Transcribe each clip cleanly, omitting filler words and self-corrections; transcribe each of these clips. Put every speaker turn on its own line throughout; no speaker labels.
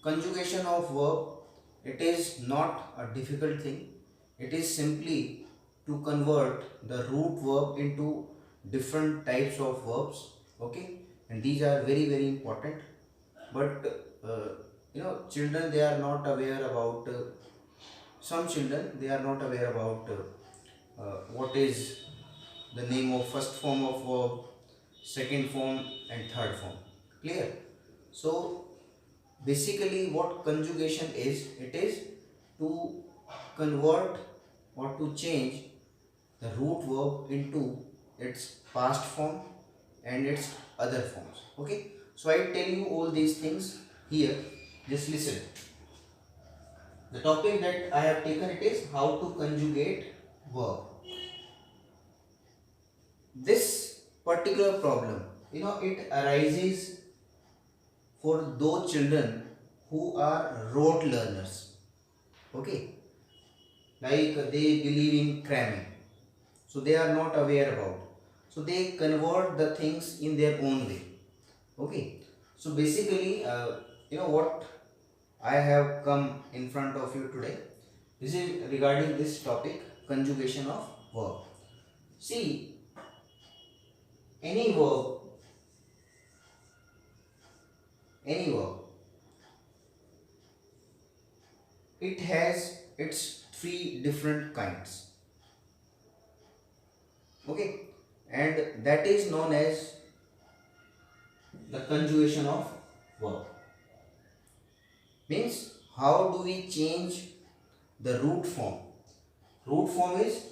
conjugation of verb, it is not a difficult thing. It is simply to convert the root verb into different types of verbs. Okay, and these are very very important. But children, they are not aware about some children, they are not aware about what is the name of first form of verb, second form and third form. Clear? So basically what conjugation is, it is to convert or to change the root verb into its past form and its other forms. Okay, so I tell you all these things here. Just listen. The topic that I have taken, it is how to conjugate verb. This particular problem, it arises for those children who are rote learners. Okay, like they believe in cramming, so they are not aware about, so they convert the things in their own way. Okay, so basically what I have come in front of you today, this is regarding this topic, conjugation of verb. See, any verb, any verb, it has its three different kinds. Okay, and that is known as the conjugation of verb. Means, how do we change the root form? Root form is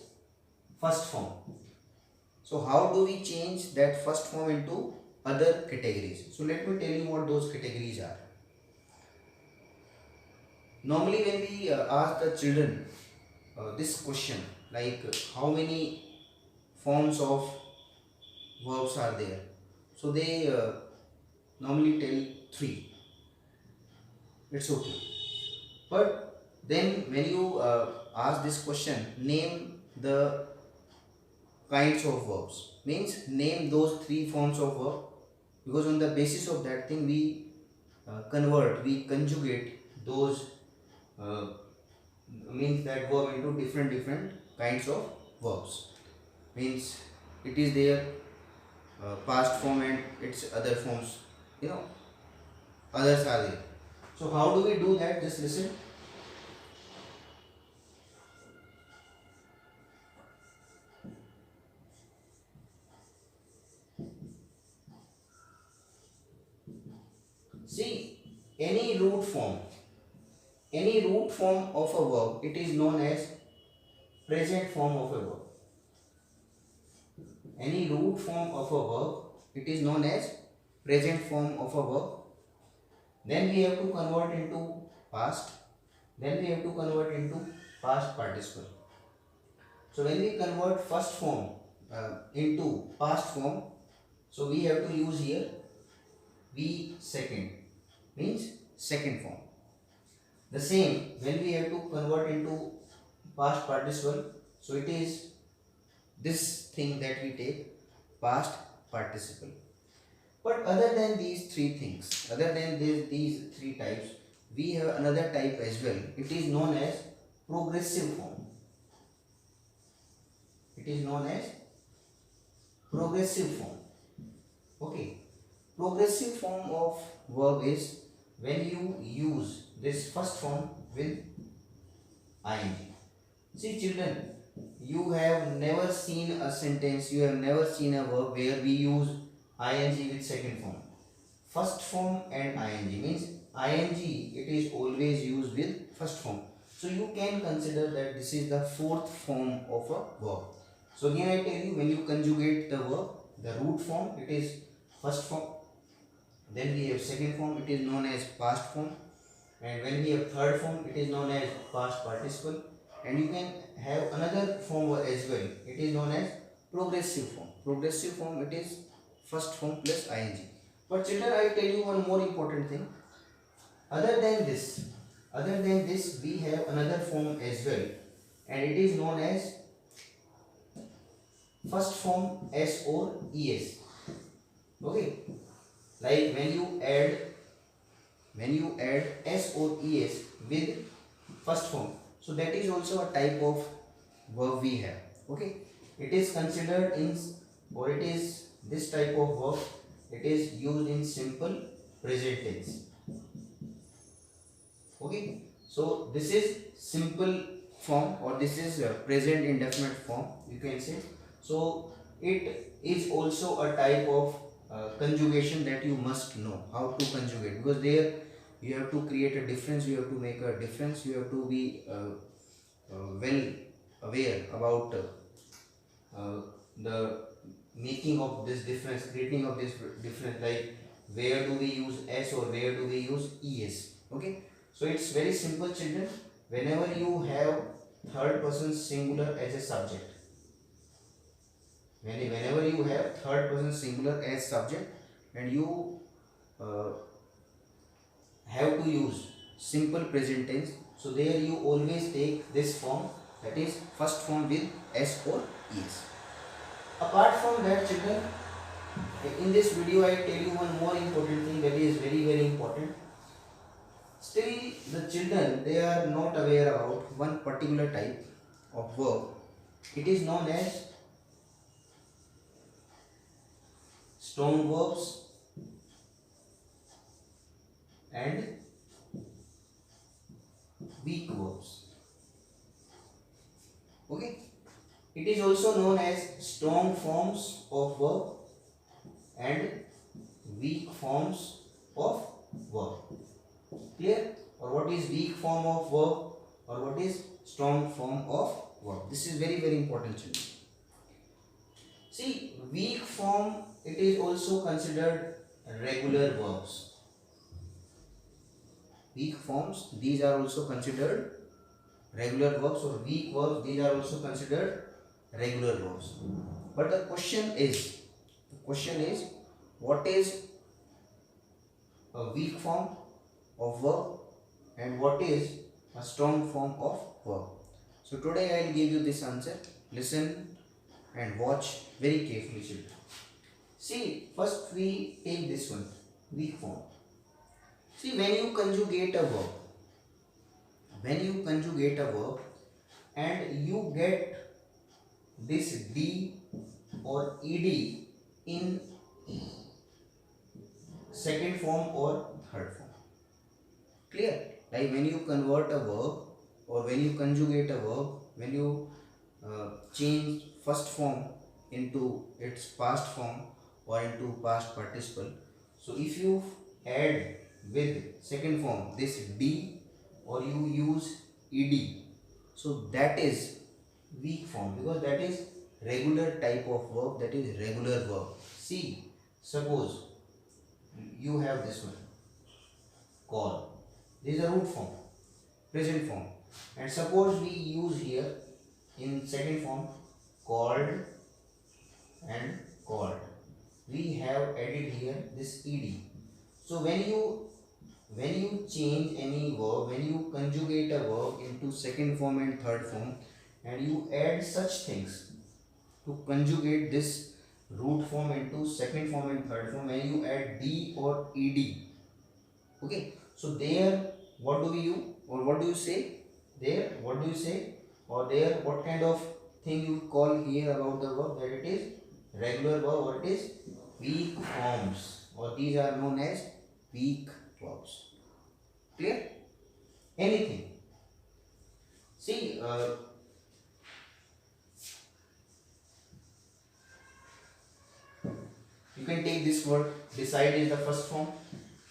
first form. So how do we change that first form into other categories? So let me tell you what those categories are. Normally when we ask the children this question, like how many forms of verbs are there, so they normally tell three. It's okay. But then when you ask this question, name the kinds of verbs, means name those three forms of verb, because on the basis of that thing we we conjugate those uh, means that verb into different kinds of verbs. Means it is their past form and its other forms, you know others are there. So how do we do that? Just listen. See, any root form, any root form of a verb, it is known as present form of a verb. Any root form of a verb, it is known as present form of a verb. Then we have to convert into past. Then we have to convert into past participle. So when we convert first form into past form, so we have to use here V second, means second form. The same when we have to convert into past participle, so it is this thing that we take, past participle. But other than these three things, other than these three types, we have another type as well. It is known as progressive form. It is known as progressive form. Okay. Progressive form of verb is when you use this first form with ing. See children, you have never seen a sentence, you have never seen a verb where we use ing with second form. First form and ing, means ing, it is always used with first form. So you can consider that this is the fourth form of a verb. So again I tell you, when you conjugate the verb, the root form, it is first form. Then we have second form, it is known as past form. And when we have third form, it is known as past participle. And you can have another form as well. It is known as progressive form. Progressive form, it is first form plus ing. But children, I tell you one more important thing. Other than this, we have another form as well. And it is known as first form s or es. Okay. Like when you add when you add s or es with first form, so that is also a type of verb we have. Okay, it is considered in, or it is this type of verb, it is used in simple present tense. Okay, so this is simple form, or this is present indefinite form, you can say. So it is also a type of conjugation that you must know how to conjugate, because there you have to create a difference, you have to make a difference, you have to be well aware about the making of this difference, creating of this difference, like where do we use s or where do we use es. Okay, so it's very simple, children. Whenever you have third person singular as a subject, whenever you have third person singular as subject, and you uh, have to use simple present tense, so there you always take this form, that is first form with s or es. Apart from that, children, in this video I tell you one more important thing that is very very important. Still the children, they are not aware about one particular type of verb. It is known as strong verbs and weak verbs. Okay, it is also known as strong forms of verb and weak forms of verb. Clear? Or what is weak form of verb, or what is strong form of verb? This is very very important, children. See, weak form, it is also considered regular verbs. Weak forms, these are also considered regular verbs, or weak verbs, these are also considered regular verbs. But the question is, what is a weak form of verb and what is a strong form of verb? So today I will give you this answer. Listen and watch very carefully, children. See, first we take this one, weak form. See, when you conjugate a verb, and you get this d or ed in second form or third form. Clear? Like when you convert a verb, or when you conjugate a verb, when you change first form into its past form or into past participle. So if you add with second form this d, or you use ed, so that is weak form, because that is regular type of verb, that is regular verb. See, suppose you have this one, call, this is a root form, present form, and suppose we use here in second form called and called, we have added here this ed. So when you change any verb, when you conjugate a verb into second form and third form, and you add such things to conjugate this root form into second form and third form, when you add d or ed, okay, so there what do you, or what do you say there, what do you say, or there what kind of thing you call here about the verb, that it is regular verb or it is weak forms, or these are known as weak verbs. Clear? Anything. See, you can take this word, decide is the first form,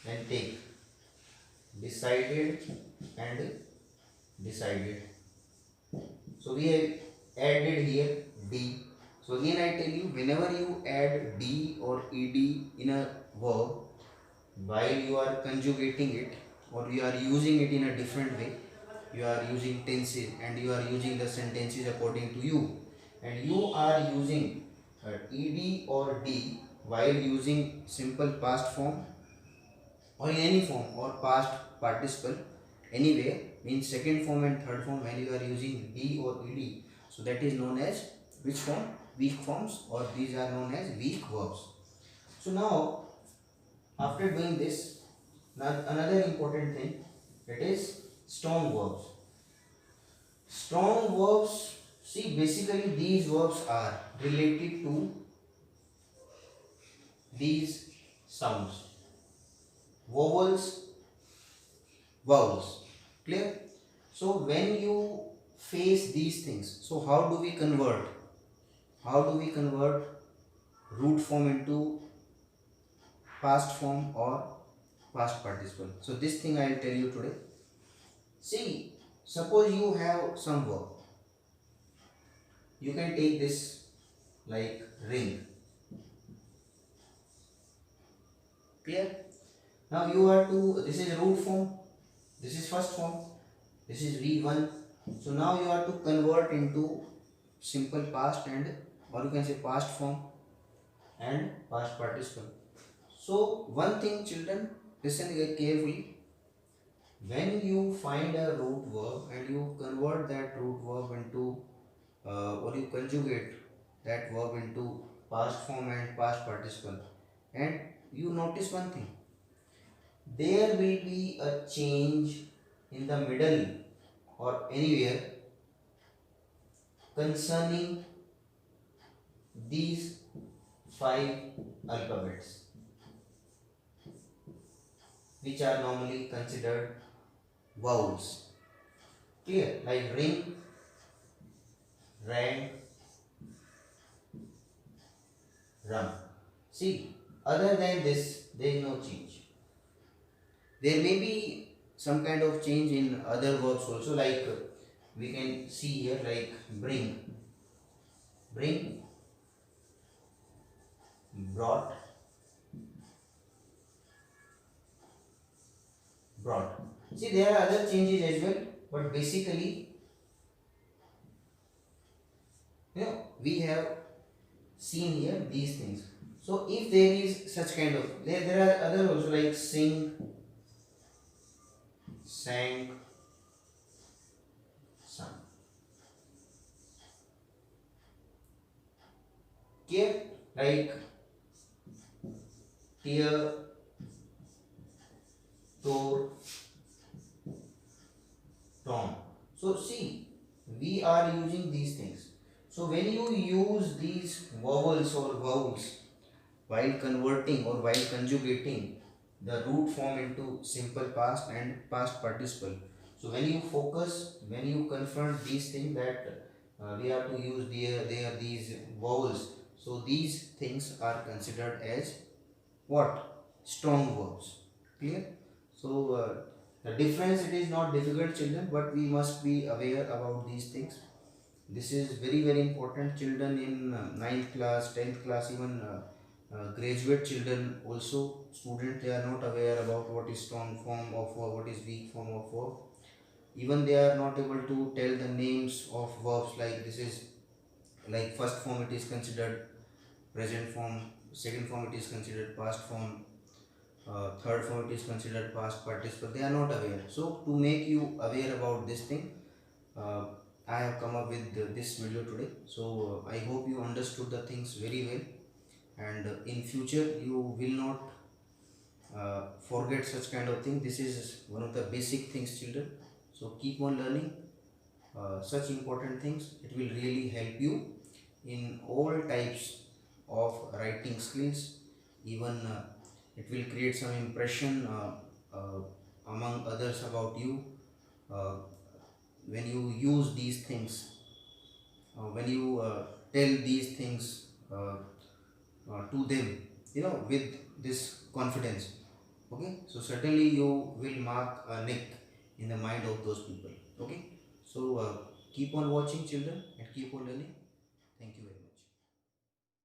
and take decided and decided. So we have added here d. So again I tell you, whenever you add d or ed in a verb, while you are conjugating it, or you are using it in a different way, you are using tenses and you are using the sentences according to you, and you are using ed or d while using simple past form or in any form or past participle, anywhere means second form and third form, when you are using d or ed, so that is known as which form? Weak forms, or these are known as weak verbs. So now after doing this, Now another important thing, it is strong verbs. Strong verbs, see basically these verbs are related to these sounds, vowels, vowels. Clear? So when you face these things, so how do we convert? How do we convert root form into past form or past participle? So this thing I will tell you today. See, suppose you have some verb. You can take this like ring. Clear? Now you are to, this is root form, this is first form, this is V1. So now you are to convert into simple past and, or you can say past form and past participle. So one thing children, listen carefully. When you find a root verb and you convert that root verb into or you conjugate that verb into past form and past participle, and you notice one thing, there will be a change in the middle or anywhere concerning these five alphabets which are normally considered vowels. Clear? Like ring, rang, rum. See, other than this, there is no change. There may be some kind of change in other verbs also, like we can see here, like bring, bring, brought, brought. See, there are other changes as well, but basically, we have seen here these things. So if there is such kind of, there are other also like sing, sang, sung. Okay, like tear, tore, torn. So see, we are using these things. So when you use these vowels or vowels while converting or while conjugating the root form into simple past and past participle, so when you focus, when you confront these things that we have to use these vowels, so these things are considered as what? Strong verbs. Clear? So the difference, it is not difficult children, but we must be aware about these things. This is very very important children in 9th class, 10th class, even graduate children also, student, they are not aware about what is strong form of verb, what is weak form of verb. Even they are not able to tell the names of verbs, like this is like first form it is considered present form, second form it is considered past form, third form it is considered past participle. They are not aware. So to make you aware about this thing, uh, I have come up with this video today. So I hope you understood the things very well, and in future you will not forget such kind of thing. This is one of the basic things children. So keep on learning such important things. It will really help you in all types of writing skills. Even it will create some impression among others about you uh, when you use these things, when you tell these things to them, with this confidence. Okay, so certainly you will mark a nick in the mind of those people. Okay, so keep on watching children and keep on learning. Thank you very much.